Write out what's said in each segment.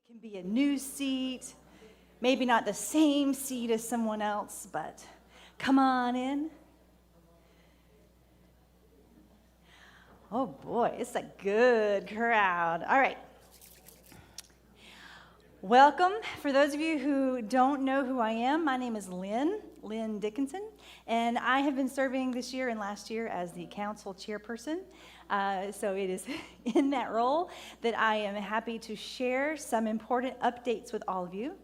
Can be a new seat, maybe not the same seat as someone else, but come on in. Oh boy, it's a good crowd. All right. Welcome. For those of you who don't know who I am, my name is Lynn Dickinson, and I have been serving this year and last year as the council chairperson. So it is in that role that I am happy to share some important updates with all of you.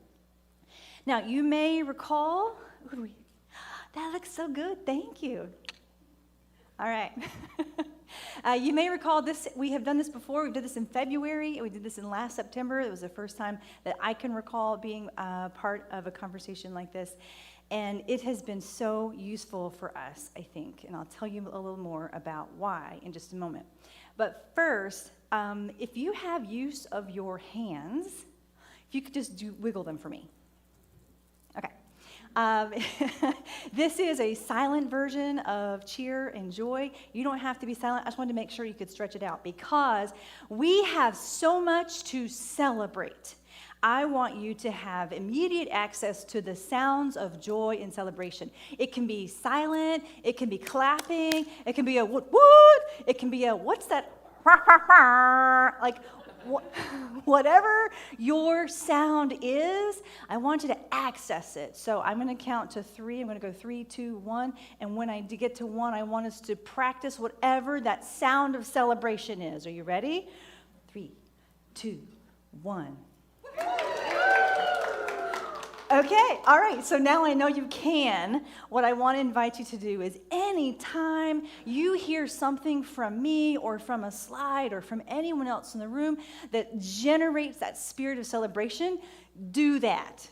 Now, you may recall, that looks so good, thank you. All right. You may recall this, we have done this before. We did this in February. We did this in last September. It was the first time that I can recall being part of a conversation like this. And it has been so useful for us, I think. And I'll tell you a little more about why in just a moment. But first, if you have use of your hands, if you could just wiggle them for me. Okay. This is a silent version of cheer and joy. You don't have to be silent. I just wanted to make sure you could stretch it out because we have so much to celebrate. I want you to have immediate access to the sounds of joy and celebration. It can be silent, it can be clapping, it can be a woot woot, it can be a what's that, like whatever your sound is, I want you to access it. So I'm going to count to 3. I'm going to go 3, 2, 1. And when I get to 1, I want us to practice whatever that sound of celebration is. Are you ready? 3, 2, 1. Okay, all right, so now I know you can. What I want to invite you to do is anytime you hear something from me or from a slide or from anyone else in the room that generates that spirit of celebration, do that,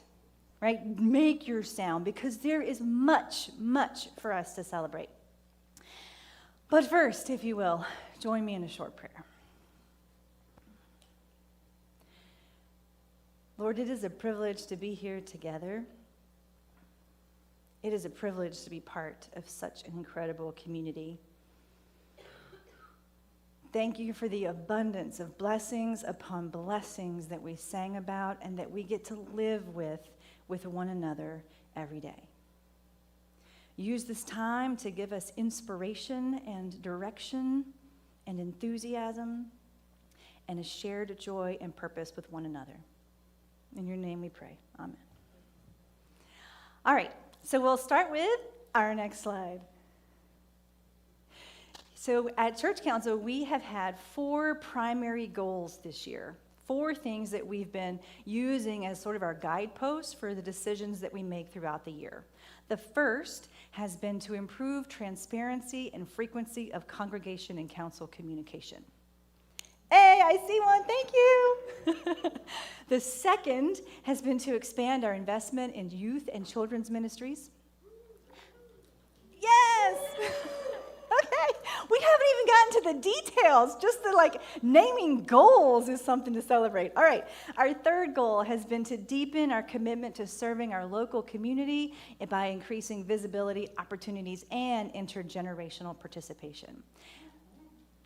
right? Make your sound because there is much, much for us to celebrate. But first, if you will, join me in a short prayer. Lord, it is a privilege to be here together. It is a privilege to be part of such an incredible community. Thank you for the abundance of blessings upon blessings that we sang about and that we get to live with one another every day. Use this time to give us inspiration and direction and enthusiasm and a shared joy and purpose with one another. In your name we pray. Amen. All right, so we'll start with our next slide. So at Church Council, we have had 4 primary goals this year. 4 things that we've been using as sort of our guideposts for the decisions that we make throughout the year. The first has been to improve transparency and frequency of congregation and council communication. Hey, I see one, thank you. The second has been to expand our investment in youth and children's ministries. Yes! Okay, we haven't even gotten to the details. Just the naming goals is something to celebrate. All right, our third goal has been to deepen our commitment to serving our local community by increasing visibility, opportunities, and intergenerational participation.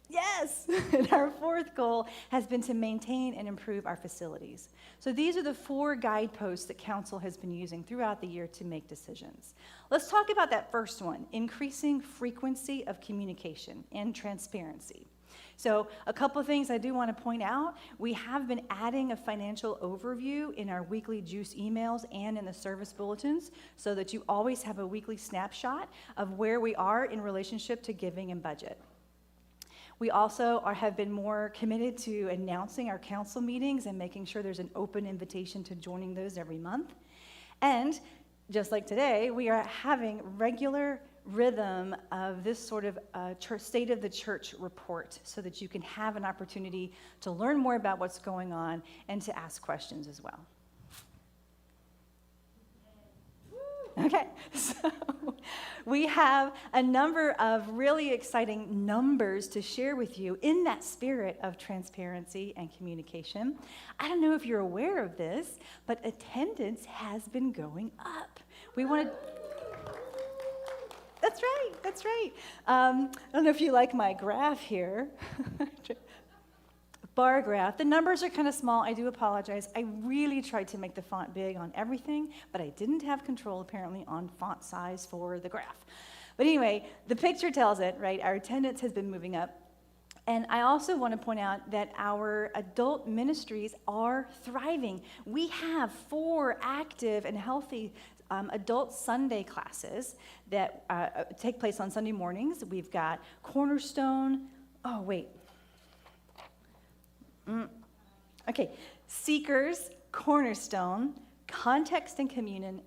Yes! And our fourth goal has been to maintain and improve our facilities. So these are the 4 guideposts that Council has been using throughout the year to make decisions. Let's talk about that first one, increasing frequency of communication and transparency. So a couple of things I do want to point out. We have been adding a financial overview in our weekly juice emails and in the service bulletins so that you always have a weekly snapshot of where we are in relationship to giving and budget. We also have been more committed to announcing our council meetings and making sure there's an open invitation to joining those every month. And just like today, we are having regular rhythm of this sort of state of the church report so that you can have an opportunity to learn more about what's going on and to ask questions as well. Okay, so we have a number of really exciting numbers to share with you in that spirit of transparency and communication. I don't know if you're aware of this, but attendance has been going up. We want to... That's right. I don't know if you like my graph here. bar graph. The numbers are kind of small. I do apologize. I really tried to make the font big on everything, but I didn't have control apparently on font size for the graph. But anyway, the picture tells it, right? Our attendance has been moving up. And I also want to point out that our adult ministries are thriving. We have 4 active and healthy adult Sunday classes that take place on Sunday mornings. We've got Cornerstone. Oh, wait. Okay. Seekers, Cornerstone, Context and Communion,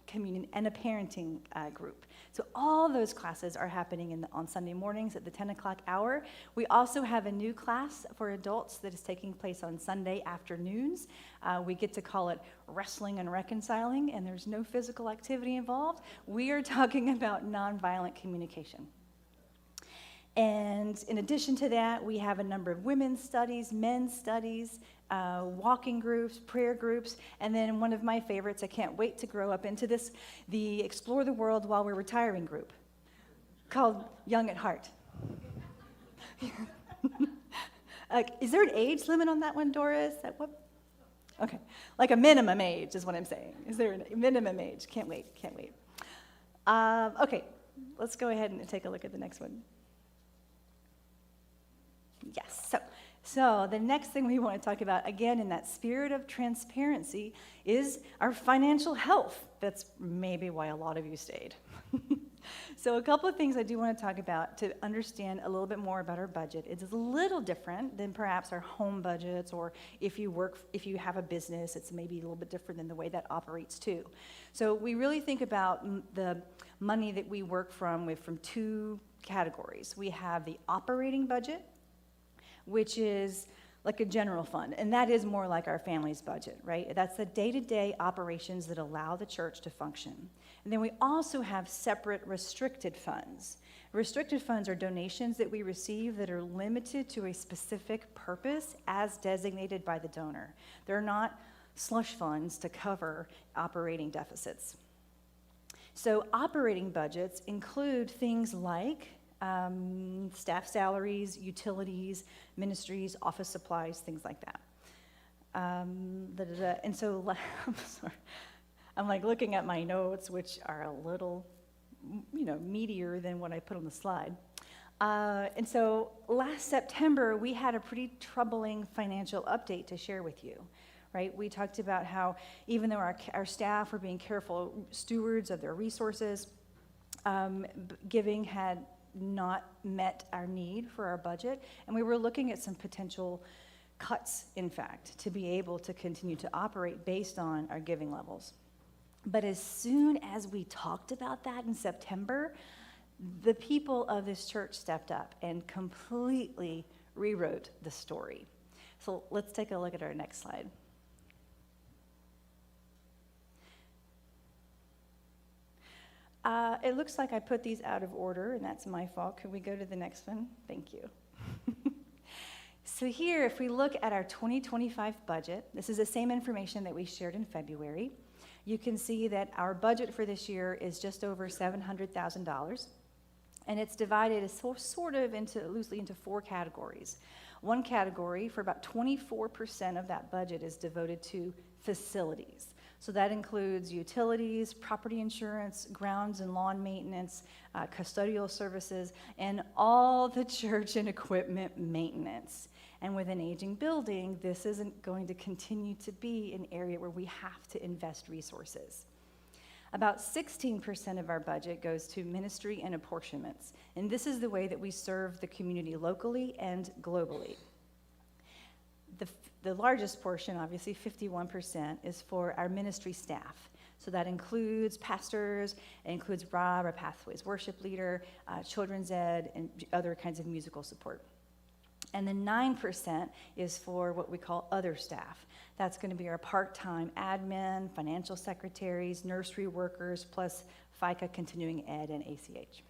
and a parenting group. So all those classes are happening on Sunday mornings at the 10 o'clock hour. We also have a new class for adults that is taking place on Sunday afternoons. We get to call it Wrestling and Reconciling, and there's no physical activity involved. We are talking about nonviolent communication. And in addition to that, we have a number of women's studies, men's studies, walking groups, prayer groups, and then one of my favorites, I can't wait to grow up into this, the Explore the World While We're Retiring group, called Young at Heart. Is there an age limit on that one, Doris? Okay, like a minimum age is what I'm saying. Is there a minimum age? Can't wait. Okay, let's go ahead and take a look at the next one. Yes, so the next thing we want to talk about, again, in that spirit of transparency, is our financial health. That's maybe why a lot of you stayed. So a couple of things I do want to talk about to understand a little bit more about our budget. It's a little different than perhaps our home budgets, or if you have a business, it's maybe a little bit different than the way that operates too. So we really think about the money that we work from 2 categories. We have the operating budget, which is like a general fund, and that is more like our family's budget, right? That's the day-to-day operations that allow the church to function. And then we also have separate restricted funds. Restricted funds are donations that we receive that are limited to a specific purpose as designated by the donor. They're not slush funds to cover operating deficits. So operating budgets include things like staff salaries, utilities, ministries, office supplies, things like that. And so, I'm sorry, I'm like looking at my notes, which are a little, meatier than what I put on the slide. And so last September, we had a pretty troubling financial update to share with you. Right? We talked about how even though our staff were being careful stewards of their resources, giving had not met our need for our budget, and we were looking at some potential cuts, in fact, to be able to continue to operate based on our giving levels. But as soon as we talked about that in September, the people of this church stepped up and completely rewrote the story. So let's take a look at our next slide. It looks like I put these out of order, and that's my fault. Could we go to the next one? Thank you. So here, if we look at our 2025 budget, this is the same information that we shared in February. You can see that our budget for this year is just over $700,000, and it's divided sort of loosely into 4 categories. One category, for about 24% of that budget, is devoted to facilities. So that includes utilities, property insurance, grounds and lawn maintenance, custodial services, and all the church and equipment maintenance. And with an aging building, this isn't going to continue to be an area where we have to invest resources. About 16% of our budget goes to ministry and apportionments, and this is the way that we serve the community locally and globally. The largest portion, obviously 51%, is for our ministry staff. So that includes pastors, it includes Rob, our Pathways worship leader, children's ed, and other kinds of musical support. And then 9% is for what we call other staff. That's going to be our part-time admin, financial secretaries, nursery workers, plus FICA, continuing ed, and ACH.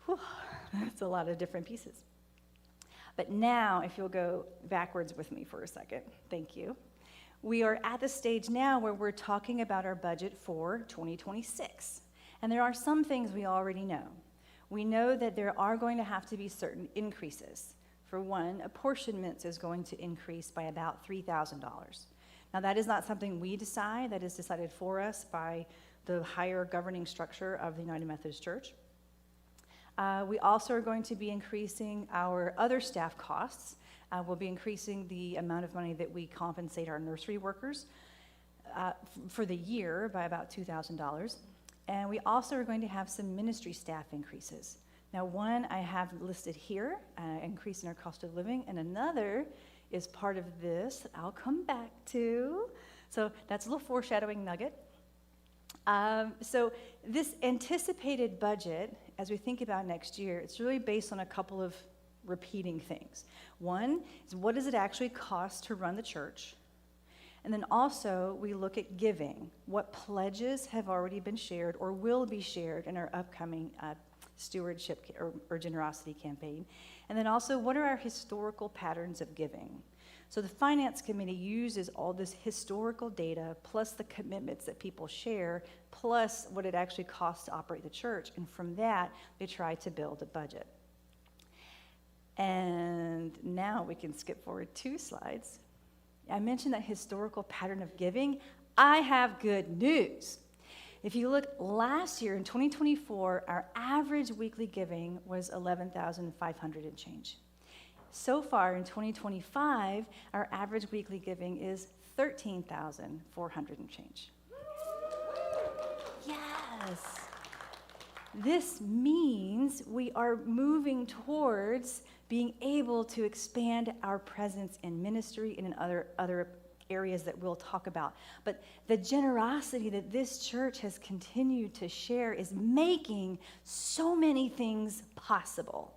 Whew, that's a lot of different pieces. But now, if you'll go backwards with me for a second, thank you. We are at the stage now where we're talking about our budget for 2026. And there are some things we already know. We know that there are going to have to be certain increases. For one, apportionments is going to increase by about $3,000. Now, that is not something we decide. That is decided for us by the higher governing structure of the United Methodist Church. We also are going to be increasing our other staff costs. We'll be increasing the amount of money that we compensate our nursery workers for the year by about $2,000. And we also are going to have some ministry staff increases. Now, one I have listed here, increase in our cost of living, and another is part of this I'll come back to. So that's a little foreshadowing nugget. So this anticipated budget, as we think about next year, it's really based on a couple of repeating things. One is, what does it actually cost to run the church? And then also, we look at giving. What pledges have already been shared or will be shared in our upcoming stewardship or generosity campaign? And then also, what are our historical patterns of giving? So the Finance Committee uses all this historical data, plus the commitments that people share, plus what it actually costs to operate the church. And from that, they try to build a budget. And now we can skip forward 2 slides. I mentioned that historical pattern of giving. I have good news. If you look last year in 2024, our average weekly giving was $11,500 and change. So far in 2025, our average weekly giving is $13,400 and change. Yes. This means we are moving towards being able to expand our presence in ministry and in other areas that we'll talk about. But the generosity that this church has continued to share is making so many things possible.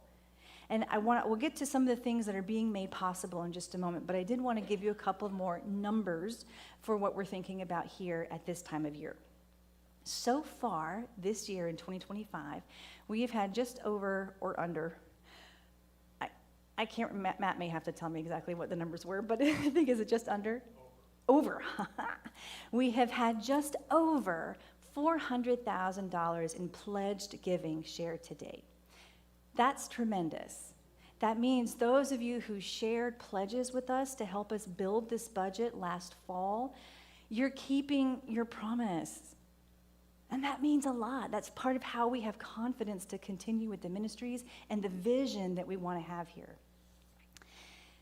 And we'll get to some of the things that are being made possible in just a moment, but I did want to give you a couple more numbers for what we're thinking about here at this time of year. So far, this year in 2025, we have had just over or under, I can't remember, Matt may have to tell me exactly what the numbers were, but I think, is it just under? Over. We have had just over $400,000 in pledged giving shared to date. That's tremendous. That means those of you who shared pledges with us to help us build this budget last fall, you're keeping your promise. And that means a lot. That's part of how we have confidence to continue with the ministries and the vision that we want to have here.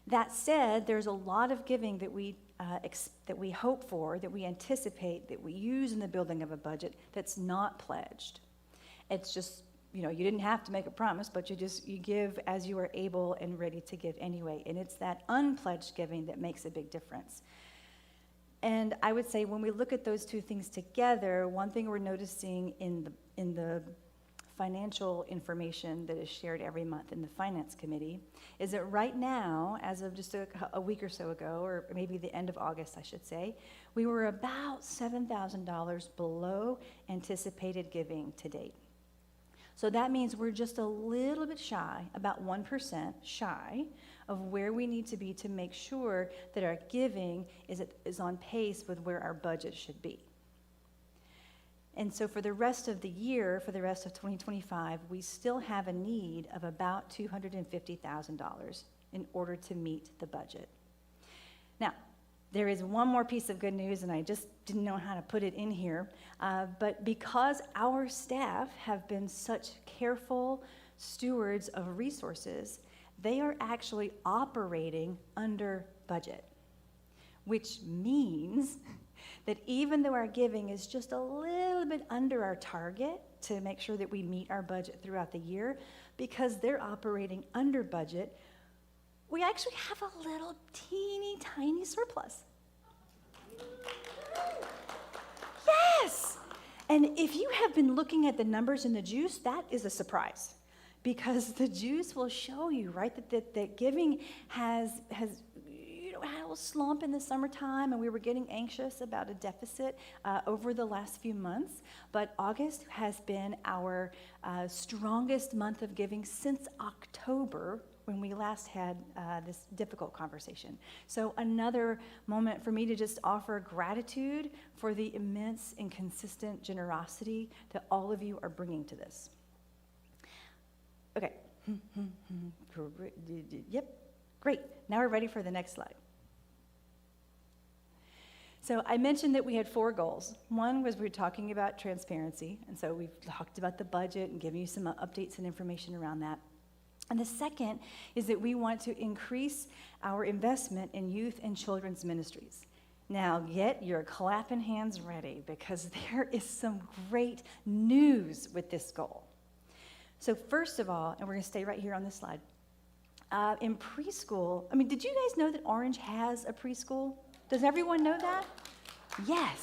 That said, there's a lot of giving that we hope for, that we anticipate, that we use in the building of a budget that's not pledged. It's just, you didn't have to make a promise, but you give as you are able and ready to give anyway. And it's that unpledged giving that makes a big difference. And I would say when we look at those 2 things together, one thing we're noticing in the financial information that is shared every month in the Finance Committee is that right now, as of just a week or so ago, or maybe the end of August, I should say, we were about $7,000 below anticipated giving to date. So that means we're just a little bit shy, about 1% shy, of where we need to be to make sure that our giving is on pace with where our budget should be. And so for the rest of the year, for the rest of 2025, we still have a need of about $250,000 in order to meet the budget. Now, there is one more piece of good news, and I just didn't know how to put it in here, but because our staff have been such careful stewards of resources, they are actually operating under budget, which means that even though our giving is just a little bit under our target to make sure that we meet our budget throughout the year, because they're operating under budget, we actually have a little teeny tiny surplus. Yes! And if you have been looking at the numbers in the juice, that is a surprise. Because the juice will show you, right, that giving has had a little slump in the summertime, and we were getting anxious about a deficit over the last few months. But August has been our strongest month of giving since October, when we last had this difficult conversation. So another moment for me to just offer gratitude for the immense and consistent generosity that all of you are bringing to this. Okay. Yep. Great. Now we're ready for the next slide. So I mentioned that we had 4 goals. One was we were talking about transparency, and so we've talked about the budget and given you some updates and information around that. And the second is that we want to increase our investment in youth and children's ministries. Now get your clapping hands ready, because there is some great news with this goal. So first of all, and we're going to stay right here on this slide, in preschool, did you guys know that Orange has a preschool? Does everyone know that? Yes.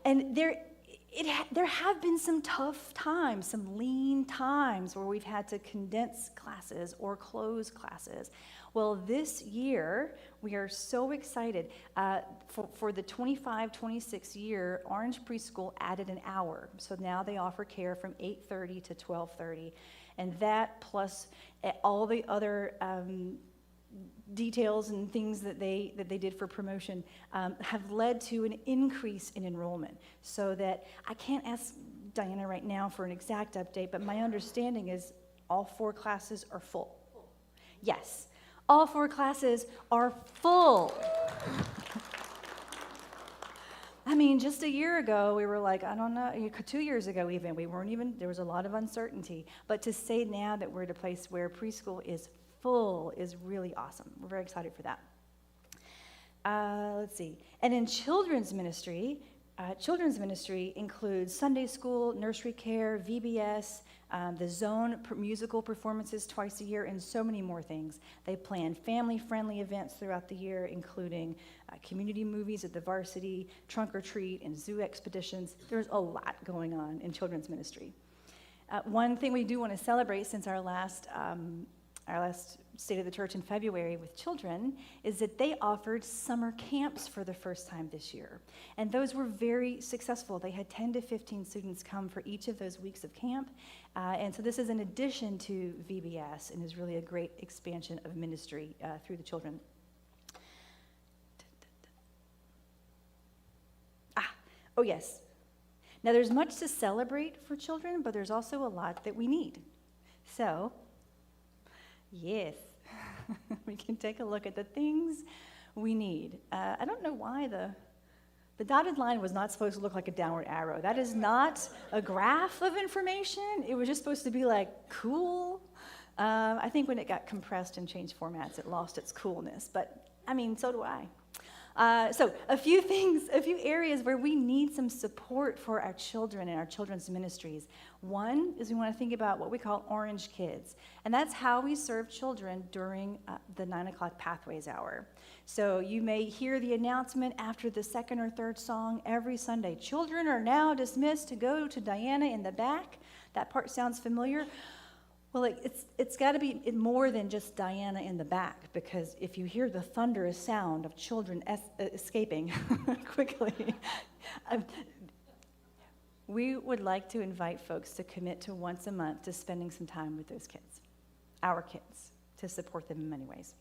And there have been some tough times, some lean times where we've had to condense classes or close classes. Well, this year, we are so excited. For the 25-26 year, Orange Preschool added an hour. So now they offer care from 8:30 to 12:30. And that plus all the other details and things that they did for promotion have led to an increase in enrollment. So that I can't ask Diana right now for an exact update, but my understanding is all 4 classes are full. Yes, all 4 classes are full. Just a year ago, we were like, I don't know, 2 years ago even, there was a lot of uncertainty. But to say now that we're at a place where preschool is full is really awesome. We're very excited for that. Let's see. And in children's ministry includes Sunday school, nursery care, VBS, the Zone musical performances twice a year, and so many more things. They plan family-friendly events throughout the year, including community movies at the varsity, trunk or treat, and zoo expeditions. There's a lot going on in children's ministry. One thing we do want to celebrate since our last State of the Church in February with children is that they offered summer camps for the first time this year. And those were very successful. They had 10 to 15 students come for each of those weeks of camp. And so this is in addition to VBS and is really a great expansion of ministry through the children. Oh yes. Now there's much to celebrate for children, but there's also a lot that we need. So, yes, we can take a look at the things we need. I don't know why the dotted line was not supposed to look like a downward arrow. That is not a graph of information. It was just supposed to be like cool. I think when it got compressed and changed formats, it lost its coolness. But so do I. So a few areas where we need some support for our children and our children's ministries. One is we want to think about what we call Orange Kids, and that's how we serve children during the 9 o'clock Pathways Hour. So you may hear the announcement after the second or third song every Sunday. Children are now dismissed to go to Diana in the back. That part sounds familiar. Well, it's got to be more than just Diana in the back, because if you hear the thunderous sound of children escaping quickly, we would like to invite folks to commit to once a month to spending some time with those kids, our kids, to support them in many ways.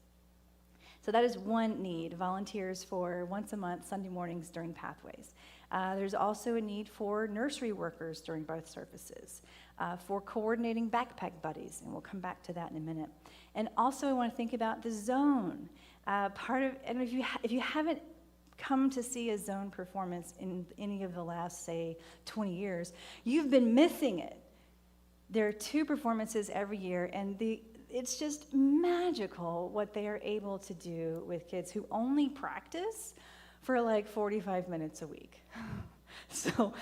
So that is one need, volunteers for once a month, Sunday mornings during Pathways. There's also a need for nursery workers during both services, for coordinating backpack buddies, and we'll come back to that in a minute. And also I want to think about the Zone. And if you haven't come to see a Zone performance in any of the last, say, 20 years, you've been missing it. There are 2 performances every year, and it's just magical what they are able to do with kids who only practice for like 45 minutes a week. So,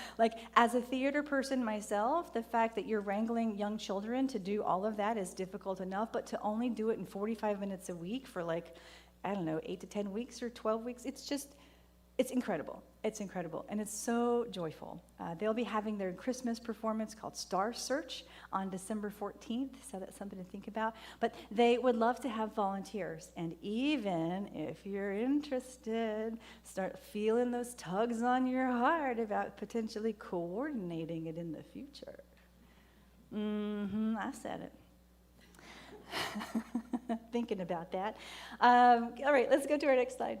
as a theater person myself, the fact that you're wrangling young children to do all of that is difficult enough, but to only do it in 45 minutes a week for 8 to 10 weeks or 12 weeks, it's incredible. It's incredible, and it's so joyful. They'll be having their Christmas performance called Star Search on December 14th, so that's something to think about. But they would love to have volunteers, and even if you're interested, start feeling those tugs on your heart about potentially coordinating it in the future. I said it. Thinking about that. All right, let's go to our next slide.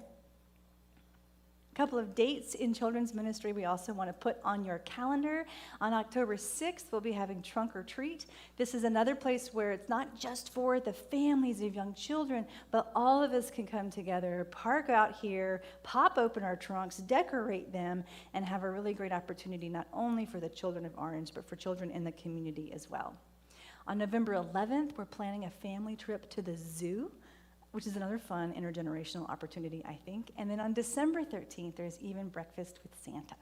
couple of dates in children's ministry we also want to put on your calendar. On October 6th, we'll be having Trunk or Treat. This is another place where it's not just for the families of young children, but all of us can come together, park out here, pop open our trunks, decorate them, and have a really great opportunity not only for the children of Orange, but for children in the community as well. On November 11th, we're planning a family trip to the zoo, which is another fun intergenerational opportunity, I think. And then on December 13th, there's even breakfast with Santa.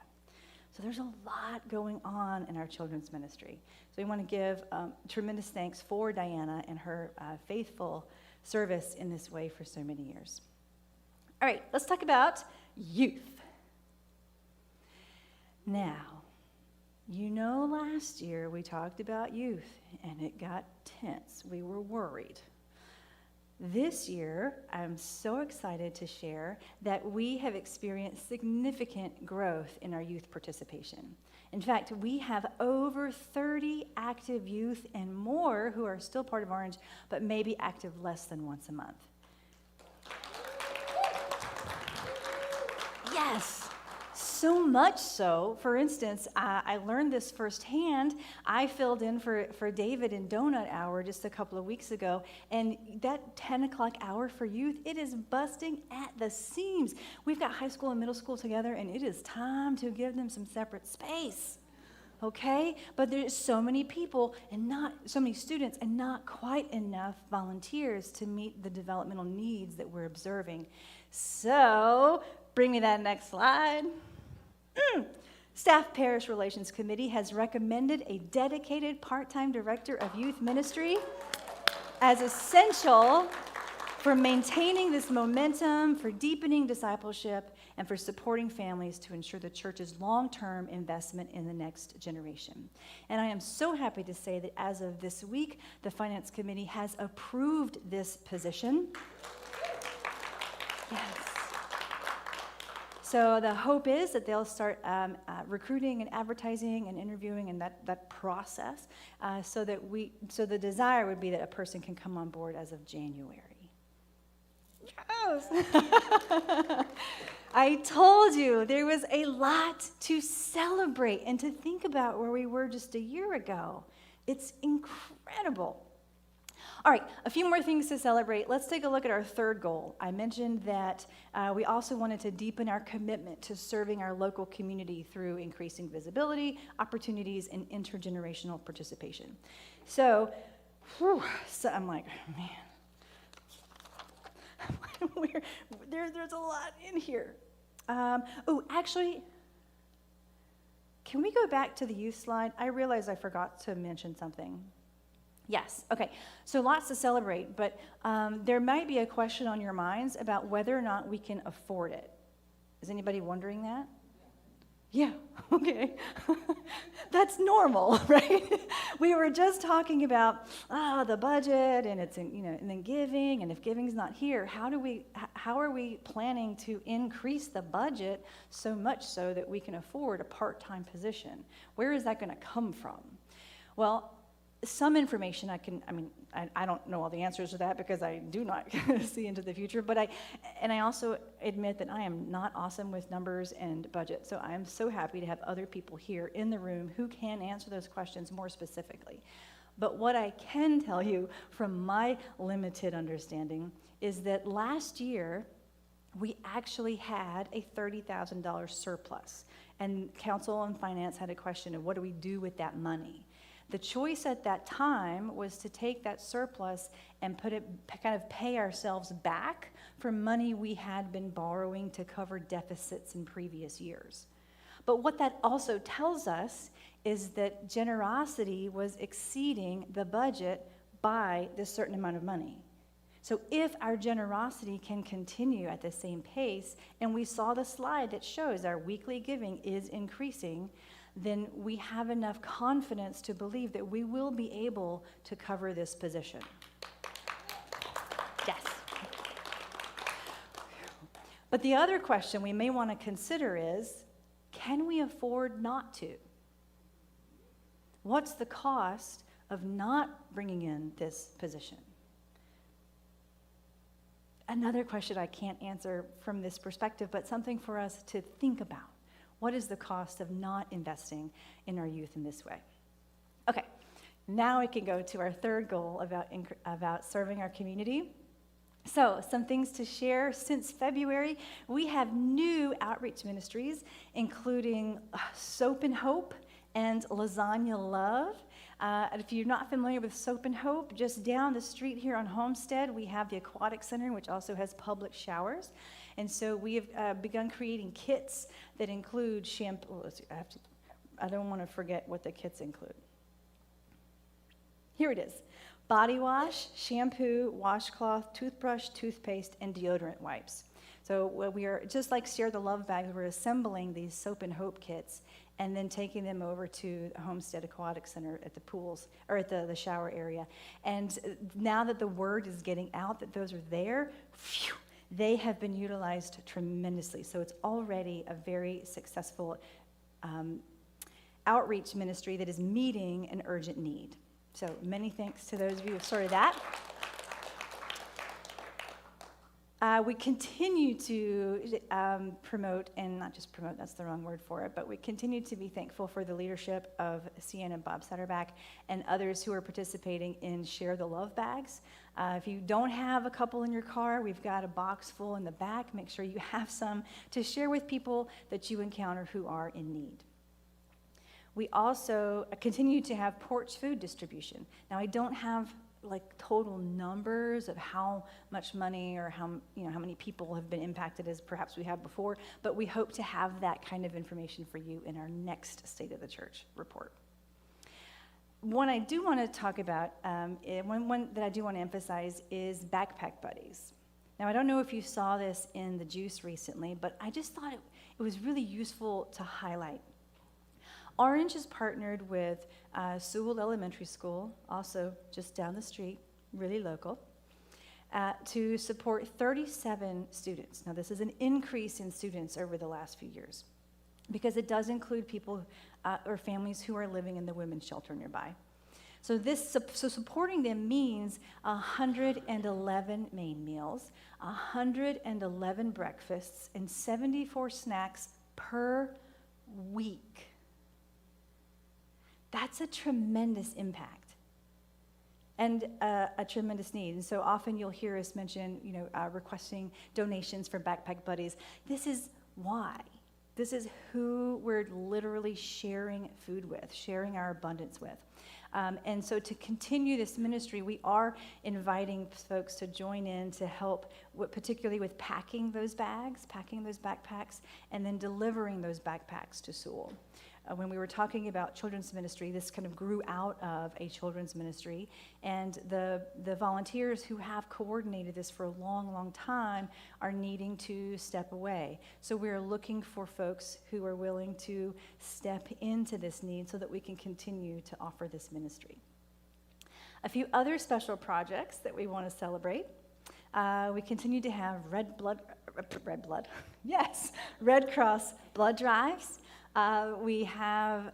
So there's a lot going on in our children's ministry. So we want to give tremendous thanks for Diana and her faithful service in this way for so many years. All right, let's talk about youth. Now, you know last year we talked about youth, and it got tense. We were worried. This year, I'm so excited to share that we have experienced significant growth in our youth participation. In fact, we have over 30 active youth and more who are still part of Orange, but maybe active less than once a month. Yes. So much so, for instance, I learned this firsthand. I filled in for David in Donut Hour just a couple of weeks ago, and that 10 o'clock hour for youth, it is busting at the seams. We've got high school and middle school together, and it is time to give them some separate space, okay? But there's so many people and not so many students and not quite enough volunteers to meet the developmental needs that we're observing. So, bring me that next slide. Staff Parish Relations Committee has recommended a dedicated part-time director of youth ministry as essential for maintaining this momentum, for deepening discipleship, and for supporting families to ensure the church's long-term investment in the next generation. And I am so happy to say that as of this week, the Finance Committee has approved this position. Yes. So the hope is that they'll start recruiting and advertising and interviewing and that process so the desire would be that a person can come on board as of January. Yes. I told you there was a lot to celebrate and to think about where we were just a year ago. It's incredible. All right, a few more things to celebrate. Let's take a look at our third goal. I mentioned that we also wanted to deepen our commitment to serving our local community through increasing visibility, opportunities, and intergenerational participation. So I'm like, man, there's a lot in here. Actually, can we go back to the youth slide? I realize I forgot to mention something. Yes, okay, so lots to celebrate, but there might be a question on your minds about whether or not we can afford it. Is anybody wondering that? Yeah, okay. That's normal, right? We were just talking about the budget and it's and then giving, and if giving's not here, how are we planning to increase the budget so much so that we can afford a part-time position? Where is that going to come from? Well, some information I don't know all the answers to that because I do not see into the future, but I also admit that I am not awesome with numbers and budget, so I am so happy to have other people here in the room who can answer those questions more specifically. But what I can tell you from my limited understanding is that last year we actually had a $30,000 surplus, and Council on Finance had a question of what do we do with that money? The choice at that time was to take that surplus and kind of pay ourselves back for money we had been borrowing to cover deficits in previous years. But what that also tells us is that generosity was exceeding the budget by this certain amount of money. So if our generosity can continue at the same pace, and we saw the slide that shows our weekly giving is increasing, then we have enough confidence to believe that we will be able to cover this position. Yes. But the other question we may want to consider is, can we afford not to? What's the cost of not bringing in this position? Another question I can't answer from this perspective, but something for us to think about. What is the cost of not investing in our youth in this way? Okay, now we can go to our third goal about serving our community. So, some things to share. Since February, we have new outreach ministries, including Soap and Hope and Lasagna Love. And if you're not familiar with Soap and Hope, just down the street here on Homestead, we have the Aquatic Center, which also has public showers. And so we have begun creating kits that include shampoo. I don't want to forget what the kits include. Here it is. Body wash, shampoo, washcloth, toothbrush, toothpaste, and deodorant wipes. So we are, just like Share the Love bags, we're assembling these Soap and Hope kits and then taking them over to the Homestead Aquatic Center at the pools, or at the shower area. And now that the word is getting out that those are there, phew, they have been utilized tremendously. So it's already a very successful outreach ministry that is meeting an urgent need. So many thanks to those of you who have started that. We continue to promote, and not just promote, that's the wrong word for it, but we continue to be thankful for the leadership of Cian and Bob Satterback and others who are participating in Share the Love bags. If you don't have a couple in your car, we've got a box full in the back. Make sure you have some to share with people that you encounter who are in need. We also continue to have porch food distribution. Now, I don't have like total numbers of how much money or how many people have been impacted as perhaps we have before, but we hope to have that kind of information for you in our next State of the Church report. One I do want to talk about, one that I do want to emphasize is Backpack Buddies. Now, I don't know if you saw this in the Juice recently, but I just thought it was really useful to highlight. Orange has partnered with Sewell Elementary School, also just down the street, really local, to support 37 students. Now, this is an increase in students over the last few years because it does include people or families who are living in the women's shelter nearby. So supporting them means 111 main meals, 111 breakfasts, and 74 snacks per week. That's a tremendous impact and a tremendous need. And so often you'll hear us mention, requesting donations for Backpack Buddies. This is why. This is who we're literally sharing food with, sharing our abundance with. And so to continue this ministry, we are inviting folks to join in to help, particularly with packing those bags, packing those backpacks, and then delivering those backpacks to Sewell. When we were talking about children's ministry, this kind of grew out of a children's ministry, and the volunteers who have coordinated this for a long, long time are needing to step away. So we're looking for folks who are willing to step into this need so that we can continue to offer this ministry. A few other special projects that we want to celebrate. We continue to have Red Cross blood drives. We have,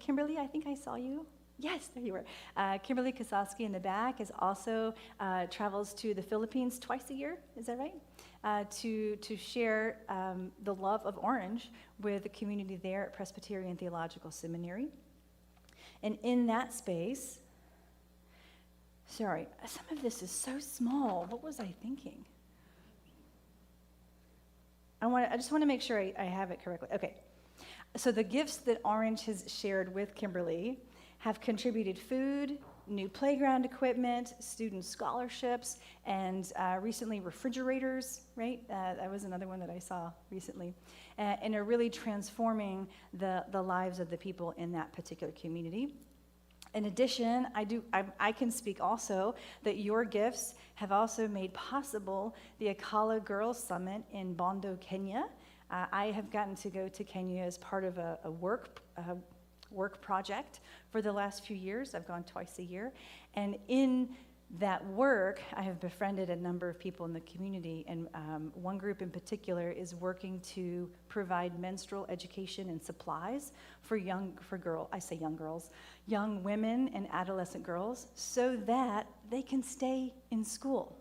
Kimberly, I think I saw you. Yes, there you were. Kimberly Kosowski in the back is also travels to the Philippines twice a year, is that right? To share the love of Orange with the community there at Presbyterian Theological Seminary. And in that space, sorry, some of this is so small. What was I thinking? I just want to make sure I have it correctly. Okay. So the gifts that Orange has shared with Kimberly have contributed food, new playground equipment, student scholarships, and recently refrigerators, right? That was another one that I saw recently. And are really transforming the lives of the people in that particular community. In addition, I can speak also that your gifts have also made possible the Akala Girls Summit in Bondo, Kenya. I have gotten to go to Kenya as part of a work project for the last few years. I've gone twice a year. And in that work, I have befriended a number of people in the community, and one group in particular is working to provide menstrual education and supplies for young women and adolescent girls so that they can stay in school.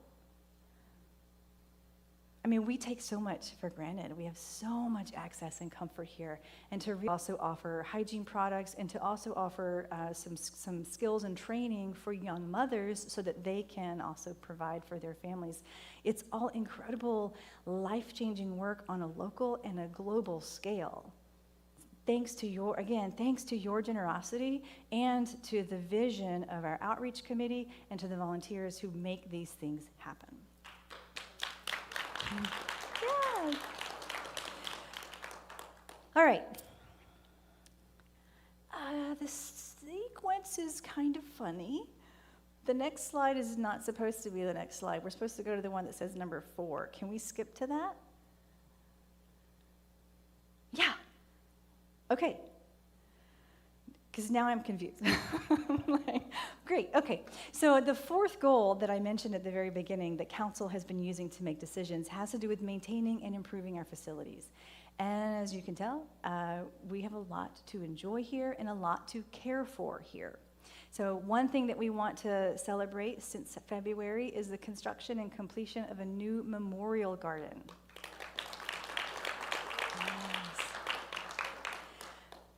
I mean, we take so much for granted. We have so much access and comfort here. And to also offer hygiene products and to also offer some skills and training for young mothers so that they can also provide for their families. It's all incredible, life-changing work on a local and a global scale. Thanks to your generosity and to the vision of our outreach committee and to the volunteers who make these things happen. Yeah. All right. The sequence is kind of funny. The next slide is not supposed to be the next slide. We're supposed to go to the one that says number 4. Can we skip to that? Yeah. Okay. Because now I'm confused. Great, okay. So the 4th goal that I mentioned at the very beginning that council has been using to make decisions has to do with maintaining and improving our facilities. And as you can tell, we have a lot to enjoy here and a lot to care for here. So one thing that we want to celebrate since February is the construction and completion of a new memorial garden.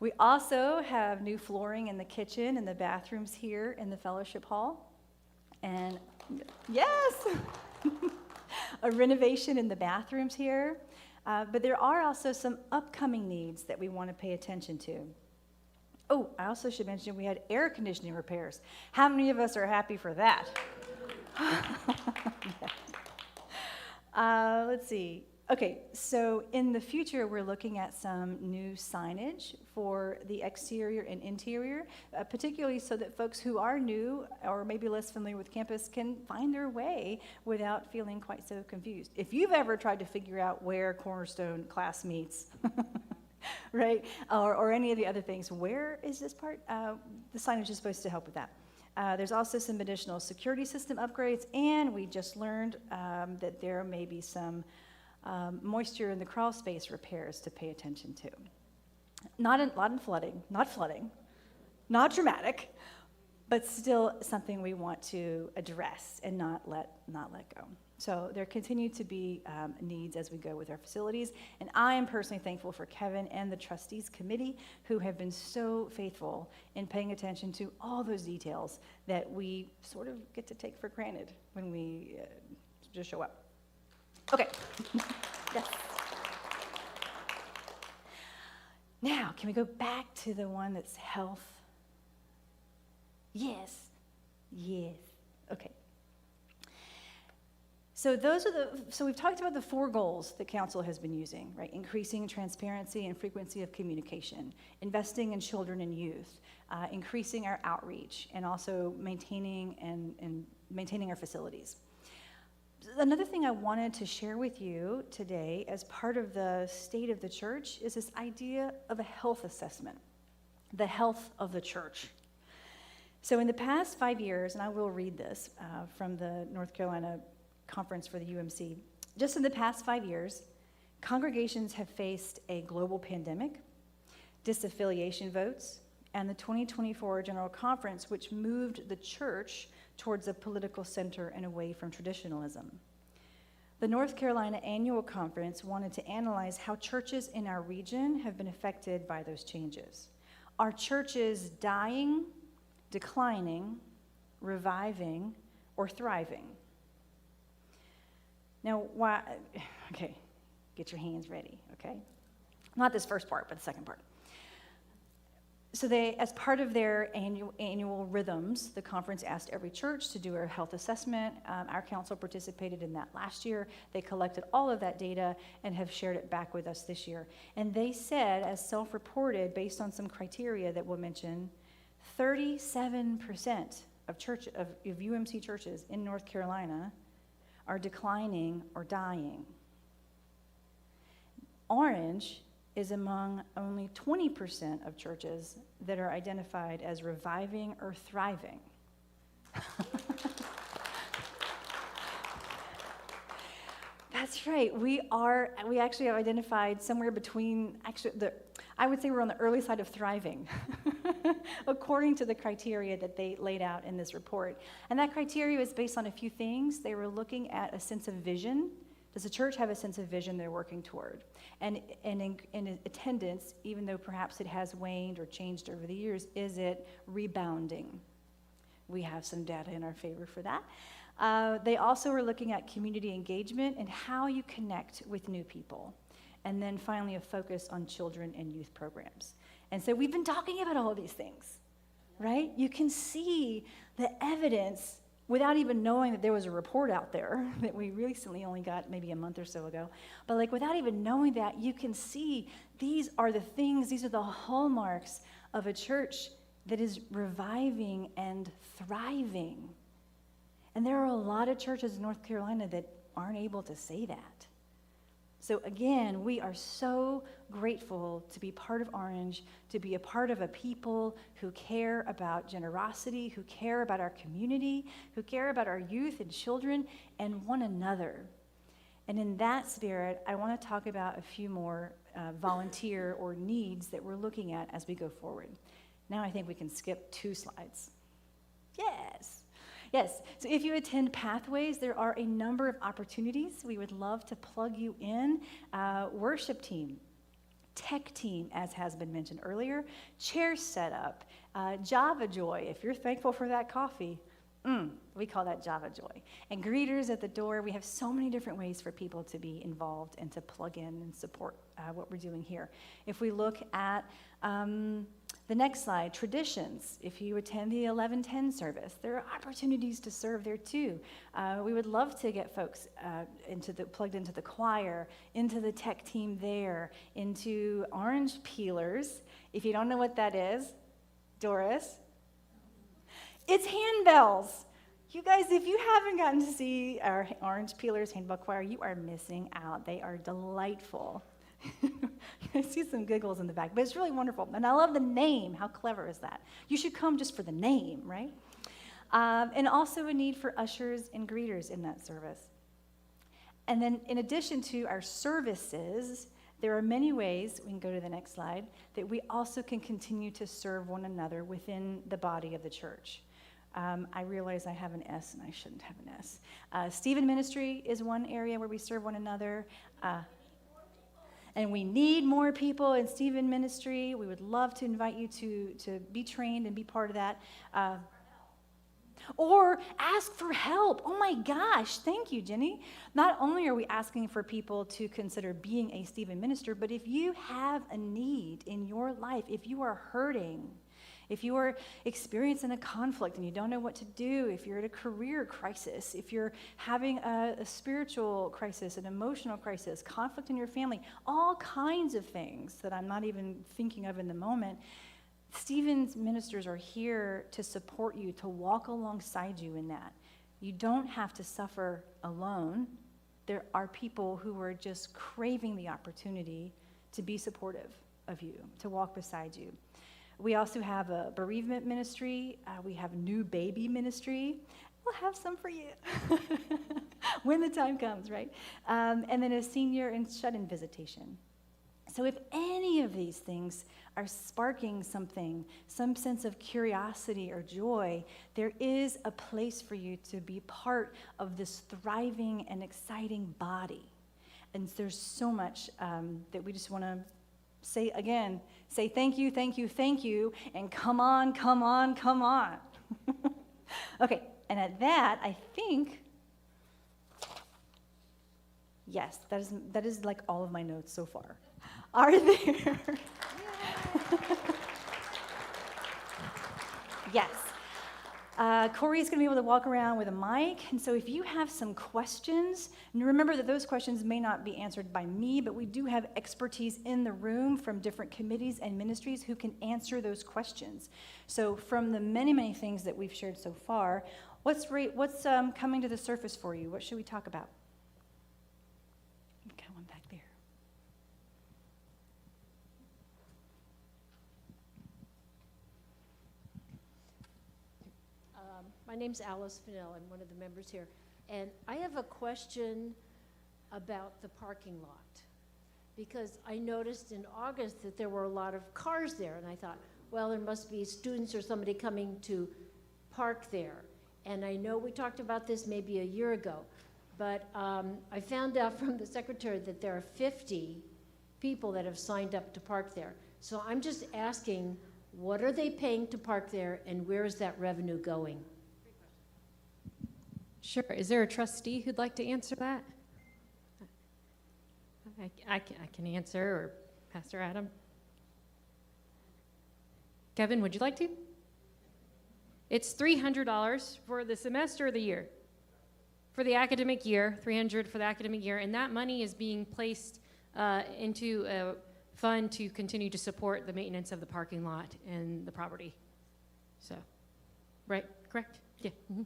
We also have new flooring in the kitchen and the bathrooms here in the fellowship hall. And yes, a renovation in the bathrooms here. But there are also some upcoming needs that we want to pay attention to. Oh, I also should mention we had air conditioning repairs. How many of us are happy for that? Let's see. Okay, so in the future, we're looking at some new signage for the exterior and interior, particularly so that folks who are new or maybe less familiar with campus can find their way without feeling quite so confused. If you've ever tried to figure out where Cornerstone class meets, right, or any of the other things, where is this part? The signage is supposed to help with that. There's also some additional security system upgrades, and we just learned that there may be some moisture in the crawl space repairs to pay attention to. Not flooding, not dramatic, but still something we want to address and not let go. So there continue to be needs as we go with our facilities, and I am personally thankful for Kevin and the trustees committee who have been so faithful in paying attention to all those details that we sort of get to take for granted when we just show up. Okay. Yes. Now, can we go back to the one that's health? Yes. Okay. So we've talked about the 4 goals that council has been using, right? Increasing transparency and frequency of communication, investing in children and youth, increasing our outreach, and also maintaining our facilities. Another thing I wanted to share with you today as part of the state of the church is this idea of a health assessment, the health of the church. So in the past 5 years, and I will read this from the North Carolina Conference for the UMC, just in the past 5 years, congregations have faced a global pandemic, disaffiliation votes, and the 2024 General Conference, which moved the church towards a political center and away from traditionalism. The North Carolina Annual Conference wanted to analyze how churches in our region have been affected by those changes. Are churches dying, declining, reviving, or thriving? Now, why? Okay, get your hands ready, okay? Not this first part, but the second part. So they, as part of their annual rhythms, the conference asked every church to do a health assessment. Our council participated in that last year. They collected all of that data and have shared it back with us this year. And they said, as self-reported, based on some criteria that we'll mention, 37% of UMC churches in North Carolina are declining or dying. Orange is among only 20% of churches that are identified as reviving or thriving. That's right. We actually have identified somewhere between, I would say we're on the early side of thriving, according to the criteria that they laid out in this report. And that criteria is based on a few things. They were looking at a sense of vision, Does the church have a sense of vision they're working toward? And in attendance, even though perhaps it has waned or changed over the years, is it rebounding? We have some data in our favor for that. They also are looking at community engagement and how you connect with new people. And then finally, a focus on children and youth programs. And so we've been talking about all of these things, right? You can see the evidence without even knowing that there was a report out there that we recently only got maybe a month or so ago. But like without even knowing that, you can see these are the things, these are the hallmarks of a church that is reviving and thriving. And there are a lot of churches in North Carolina that aren't able to say that. So again, we are so grateful to be part of Orange, to be a part of a people who care about generosity, who care about our community, who care about our youth and children and one another. And in that spirit, I want to talk about a few more volunteer or needs that we're looking at as we go forward. Now I think we can skip 2 slides. Yes, so if you attend Pathways, there are a number of opportunities. We would love to plug you in. Worship team, tech team, as has been mentioned earlier, chair setup, Java Joy, if you're thankful for that coffee, we call that Java Joy. And greeters at the door, we have so many different ways for people to be involved and to plug in and support what we're doing here. If we look at the next slide, traditions. If you attend the 11:10 service, there are opportunities to serve there too. We would love to get folks plugged into the choir, into the tech team there, into orange peelers. If you don't know what that is, Doris, it's handbells. You guys, if you haven't gotten to see our orange peelers handbell choir, you are missing out. They are delightful. I see some giggles in the back, but it's really wonderful. And I love the name. How clever is that? You should come just for the name, right? And also a need for ushers and greeters in that service. And then in addition to our services, there are many ways, we can go to the next slide, that we also can continue to serve one another within the body of the church. I realize I have an S and I shouldn't have an S. Stephen Ministry is one area where we serve one another. And we need more people in Stephen Ministry. We would love to invite you to be trained and be part of that. Or ask for help. Oh my gosh, thank you, Jenny. Not only are we asking for people to consider being a Stephen minister, but if you have a need in your life, if you are hurting, if you are experiencing a conflict and you don't know what to do, if you're at a career crisis, if you're having a spiritual crisis, an emotional crisis, conflict in your family, all kinds of things that I'm not even thinking of in the moment, Stephen's ministers are here to support you, to walk alongside you in that. You don't have to suffer alone. There are people who are just craving the opportunity to be supportive of you, to walk beside you. We also have a bereavement ministry. We have new baby ministry. We'll have some for you when the time comes, right? And then a senior and shut-in visitation. So if any of these things are sparking something, some sense of curiosity or joy, there is a place for you to be part of this thriving and exciting body. And there's so much that we just want to say again, say thank you, thank you, thank you, and come on, come on, come on. Okay, and at that, I think, yes, that is like all of my notes so far. Are there? Yes. Corey's going to be able to walk around with a mic, and so if you have some questions, and remember that those questions may not be answered by me, but we do have expertise in the room from different committees and ministries who can answer those questions. So from the many, many things that we've shared so far, what's coming to the surface for you? What should we talk about? Got one back there. My name's Alice Fennell. I'm one of the members here. And I have a question about the parking lot. Because I noticed in August that there were a lot of cars there. And I thought, well, there must be students or somebody coming to park there. And I know we talked about this maybe a year ago. but I found out from the secretary that there are 50 people that have signed up to park there. So I'm just asking, what are they paying to park there, and where is that revenue going? Sure. Is there a trustee who'd like to answer that? I can answer, or Pastor Adam. Kevin, would you like to? It's $300 for the semester or the year? For the academic year, $300 for the academic year, and that money is being placed into a fund to continue to support the maintenance of the parking lot and the property. So, right, correct? Yeah. Mm-hmm.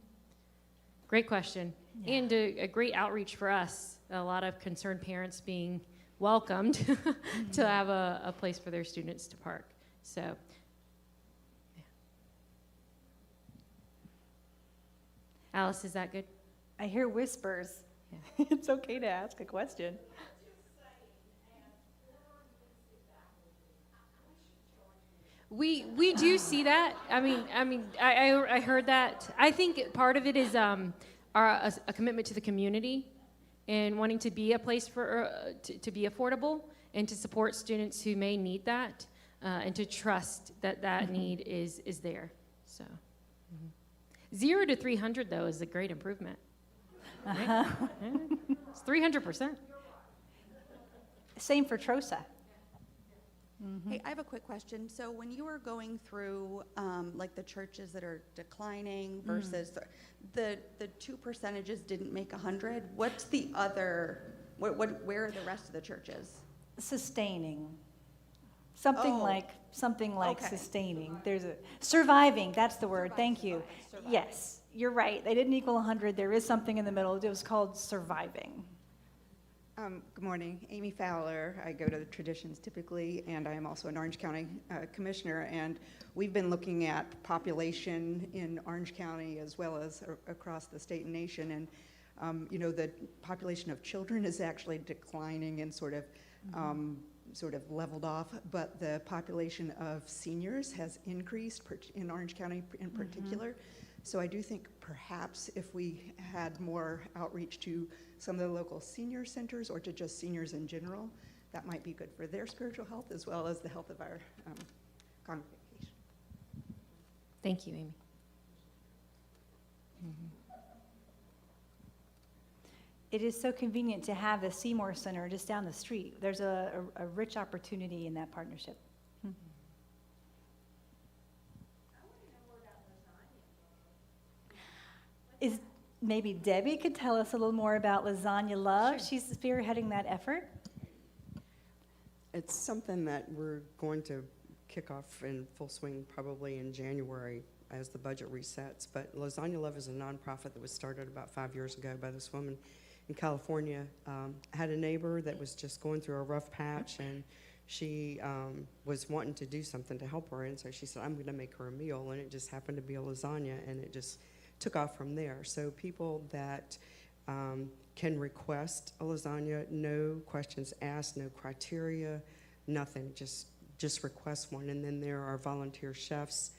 Great question. Yeah. And a great outreach for us. A lot of concerned parents being welcomed to have a place for their students to park. So, yeah. Alice, is that good? I hear whispers. Yeah. It's okay to ask a question. We do see that. I heard that. I think part of it is a commitment to the community and wanting to be a place for to be affordable and to support students who may need that, and to trust that need is there. So 0 to 300 though is a great improvement. Right? It's 300%. Same for TROSA. Mm-hmm. Hey, I have a quick question. So when you were going through like the churches that are declining versus the 2 percentages didn't make 100, what's the other, where are the rest of the churches? Sustaining. Something like Okay. sustaining. There's a surviving, that's the word. Thank you. Surviving. Yes, you're right. They didn't equal 100. There is something in the middle. It was called surviving. Good morning, Amy Fowler. I go to the Traditions typically, and I am also an Orange County Commissioner, and we've been looking at population in Orange County as well as across the state and nation, and the population of children is actually declining and sort of leveled off, but the population of seniors has increased in Orange County in particular. So I do think perhaps if we had more outreach to some of the local senior centers or to just seniors in general, that might be good for their spiritual health as well as the health of our congregation. Thank you, Amy. It is so convenient to have the Seymour Center just down the street. There's a rich opportunity in that partnership. Maybe Debbie could tell us a little more about Lasagna Love. Sure. She's spearheading that effort. It's something that we're going to kick off in full swing probably in January as the budget resets. But Lasagna Love is a nonprofit that was started about 5 years ago by this woman in California. Had a neighbor that was just going through a rough patch, and she was wanting to do something to help her. And so she said, I'm going to make her a meal. And it just happened to be a lasagna, and it just took off from there. So people that can request a lasagna, no questions asked, no criteria, nothing, just request one. And then there are volunteer chefs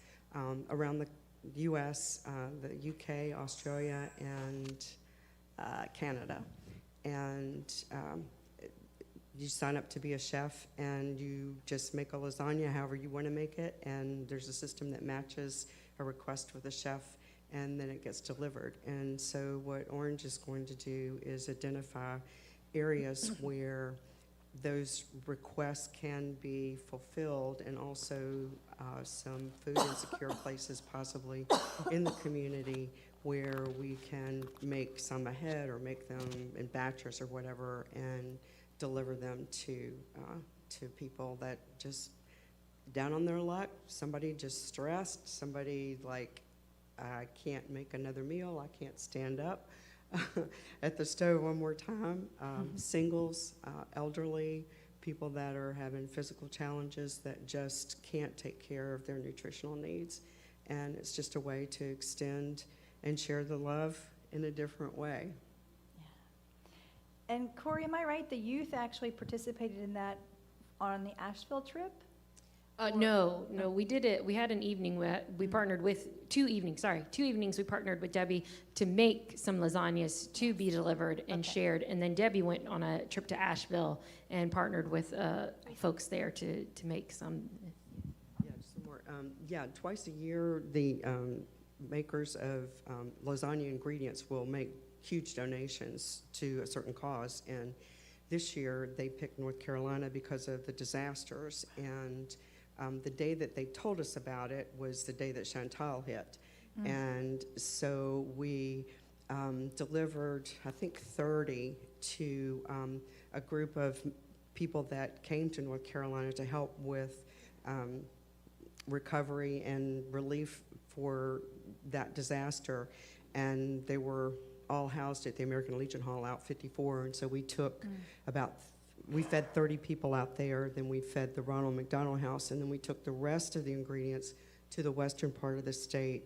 around the U.S., the U.K., Australia, and Canada. And you sign up to be a chef, and you just make a lasagna however you want to make it, and there's a system that matches a request with a chef, and then it gets delivered. And so what Orange is going to do is identify areas where those requests can be fulfilled, and also some food insecure places possibly in the community where we can make some ahead or make them in batches or whatever and deliver them to people that just down on their luck, somebody just stressed, somebody like, I can't make another meal, I can't stand up at the stove one more time. Singles, elderly, people that are having physical challenges that just can't take care of their nutritional needs. And it's just a way to extend and share the love in a different way. And Corey, am I right? The youth actually participated in that on the Asheville trip? No, we did it. We had an evening where we partnered with 2 evenings. Sorry, 2 evenings. We partnered with Debbie to make some lasagnas to be delivered and shared. And then Debbie went on a trip to Asheville and partnered with folks there to make some. Yeah, just some more. Yeah, twice a year, the makers of lasagna ingredients will make huge donations to a certain cause. And this year, they picked North Carolina because of the disasters. And the day that they told us about it was the day that Chantal hit. And so we delivered, I think, 30 to a group of people that came to North Carolina to help with recovery and relief for that disaster. And they were all housed at the American Legion Hall out 54. And so we took we fed 30 people out there, then we fed the Ronald McDonald House, and then we took the rest of the ingredients to the western part of the state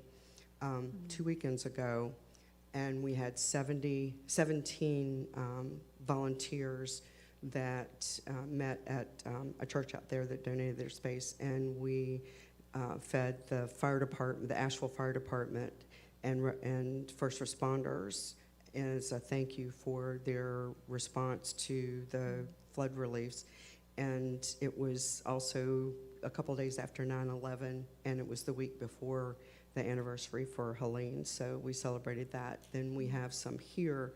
2 weekends ago, and we had 17 volunteers that met at a church out there that donated their space, and we fed the fire department, the Asheville Fire Department, and first responders as a thank you for their response to the flood reliefs. And it was also a couple days after 9/11, and it was the week before the anniversary for Helene, so we celebrated that. Then we have some here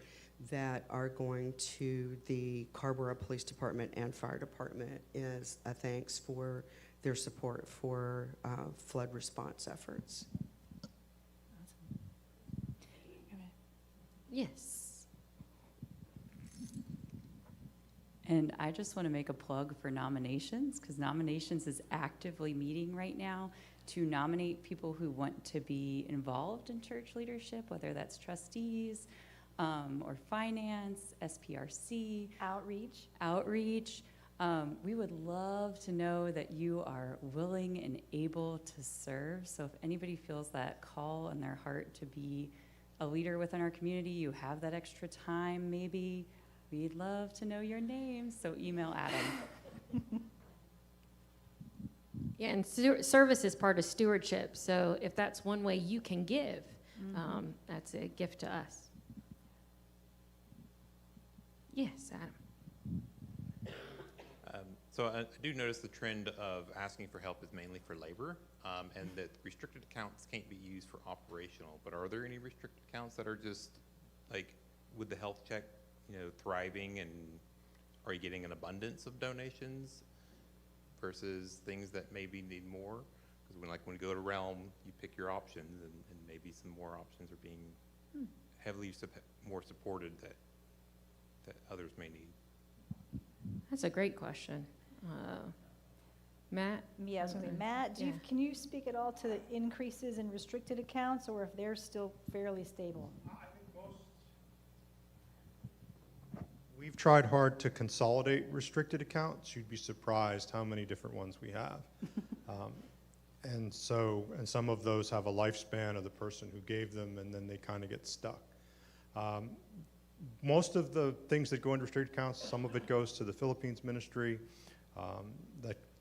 that are going to the Carrboro Police Department and Fire Department as a thanks for their support for flood response efforts. Yes. And I just want to make a plug for nominations, because nominations is actively meeting right now to nominate people who want to be involved in church leadership, whether that's trustees or finance, SPRC. Outreach. We would love to know that you are willing and able to serve. So if anybody feels that call in their heart to be a leader within our community, you have that extra time maybe, we'd love to know your name, so email Adam. Yeah, and service is part of stewardship. So if that's one way you can give, that's a gift to us. Yes, Adam. So I do notice the trend of asking for help is mainly for labor, and that restricted accounts can't be used for operational. But are there any restricted accounts that are just like with the health check, thriving, and are you getting an abundance of donations versus things that maybe need more? Because when you go to Realm, you pick your options, and maybe some more options are being heavily more supported that others may need. That's a great question. Matt? Yeah, I was gonna say, Matt, can you speak at all to the increases in restricted accounts, or if they're still fairly stable? I think we've tried hard to consolidate restricted accounts. You'd be surprised how many different ones we have. And some of those have a lifespan of the person who gave them, and then they kind of get stuck. Most of the things that go into restricted accounts, some of it goes to the Philippines ministry.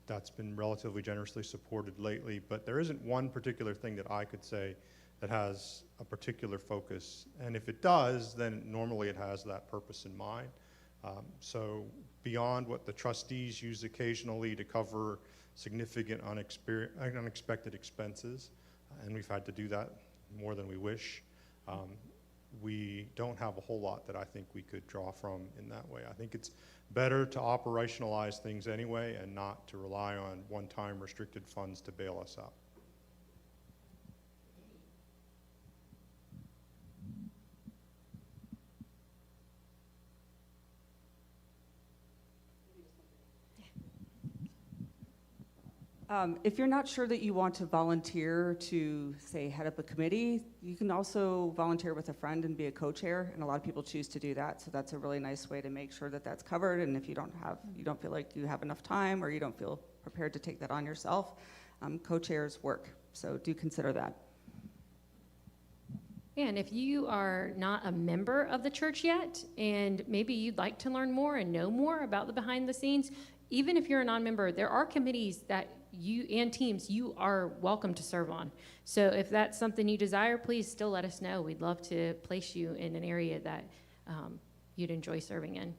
That's been relatively generously supported lately, but there isn't one particular thing that I could say that has a particular focus. And if it does, then normally it has that purpose in mind. So beyond what the trustees use occasionally to cover significant unexpected expenses, and we've had to do that more than we wish, we don't have a whole lot that I think we could draw from in that way. I think it's better to operationalize things anyway and not to rely on one-time restricted funds to bail us out. If you're not sure that you want to volunteer to, say, head up a committee, you can also volunteer with a friend and be a co-chair, and a lot of people choose to do that. So that's a really nice way to make sure that that's covered. And if you don't feel like you have enough time, or you don't feel prepared to take that on yourself, co-chairs work. So do consider that. And if you are not a member of the church yet, and maybe you'd like to learn more and know more about the behind the scenes, even if you're a non-member, there are committees that you and teams, you are welcome to serve on. So if that's something you desire, please still let us know. We'd love to place you in an area that you'd enjoy serving in.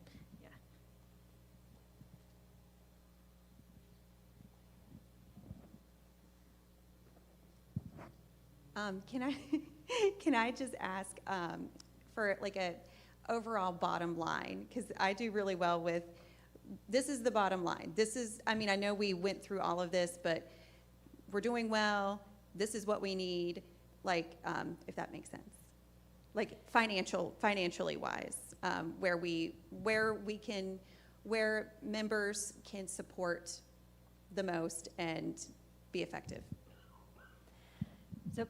Can I just ask for like a overall bottom line? Because I do really well with, this is the bottom line. This is, I mean, I know we went through all of this, but we're doing well. This is what we need, like, if that makes sense. Like financially wise, where members can support the most and be effective. So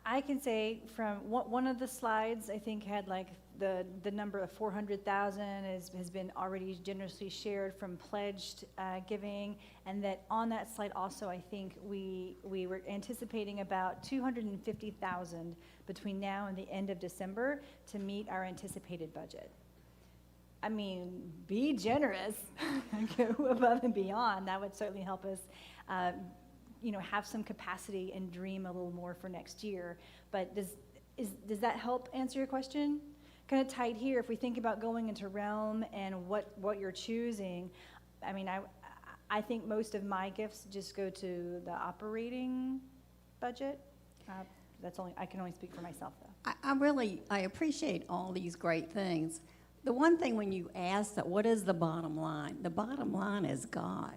I can say from one of the slides, I think had like the number of 400,000 has been already generously shared from pledged giving, and that on that slide also I think we were anticipating about 250,000 between now and the end of December to meet our anticipated budget. I mean, be generous, go above and beyond. That would certainly help us have some capacity and dream a little more for next year. But does that help answer your question? Kind of tight here, if we think about going into Realm and what you're choosing, I mean, I think most of my gifts just go to the operating budget. I can only speak for myself, though. I appreciate all these great things. The one thing when you ask that, what is the bottom line? The bottom line is God.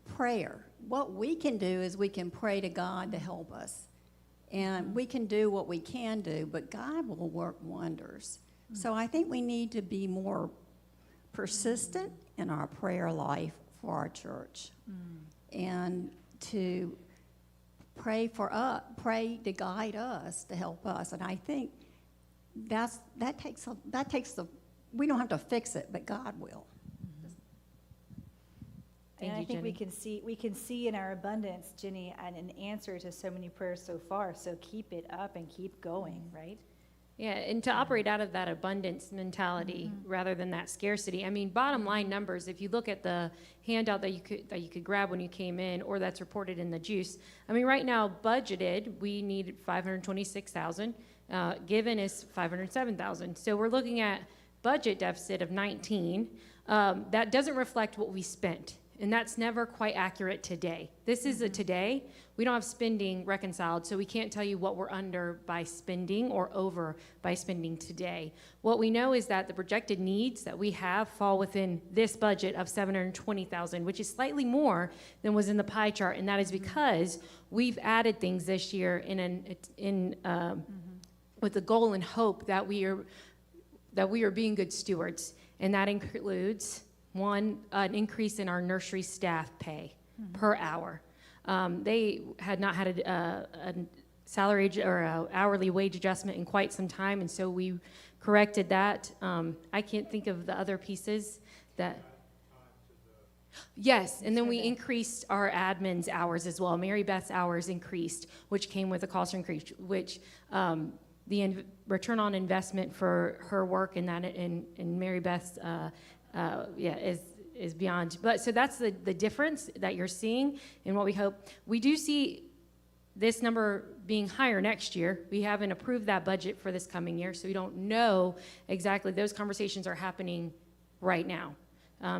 Prayer. What we can do is we can pray to God to help us. And we can do what we can do, but God will work wonders. So I think we need to be more persistent in our prayer life for our church. And to pray to guide us, to help us. And I think that takes we don't have to fix it, but God will. And I think we can see in our abundance, Jenny, an answer to so many prayers so far. So keep it up and keep going, right? Yeah, and to operate out of that abundance mentality rather than that scarcity. I mean, bottom line numbers, if you look at the handout that you could grab when you came in, or that's reported in the juice. I mean, right now, budgeted, we need 526,000. Given is 507,000. So we're looking at budget deficit of 19. That doesn't reflect what we spent. And that's never quite accurate today. This is a today. We don't have spending reconciled, so we can't tell you what we're under by spending or over by spending today. What we know is that the projected needs that we have fall within this budget of 720,000, which is slightly more than was in the pie chart, and that is because we've added things this year with the goal and hope that we are being good stewards, and that includes an increase in our nursery staff pay per hour. They had not had a salary or an hourly wage adjustment in quite some time, and so we corrected that. I can't think of the other pieces that. Yes, and then we increased our admin's hours as well. Mary Beth's hours increased, which came with a cost increase, which the return on investment for her work in that in Mary Beth's is beyond. But so that's the difference that you're seeing and what we hope. We do see this number being higher next year. We haven't approved that budget for this coming year, so we don't know exactly. Those conversations are happening right now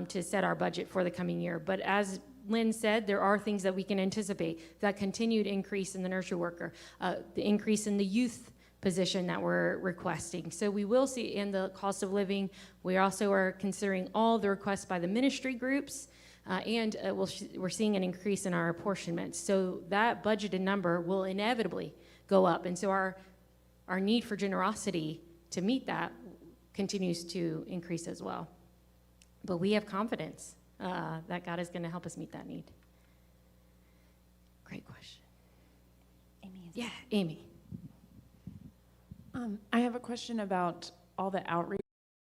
to set our budget for the coming year. But as Lynn said, there are things that we can anticipate. That continued increase in the nursery worker, the increase in the youth position that we're requesting. So we will see in the cost of living. We also are considering all the requests by the ministry groups, and we're seeing an increase in our apportionments. So that budgeted number will inevitably go up. And so our need for generosity to meet that continues to increase as well. But we have confidence that God is going to help us meet that need. Great question. Amy. Yeah, Amy. I have a question about all the outreach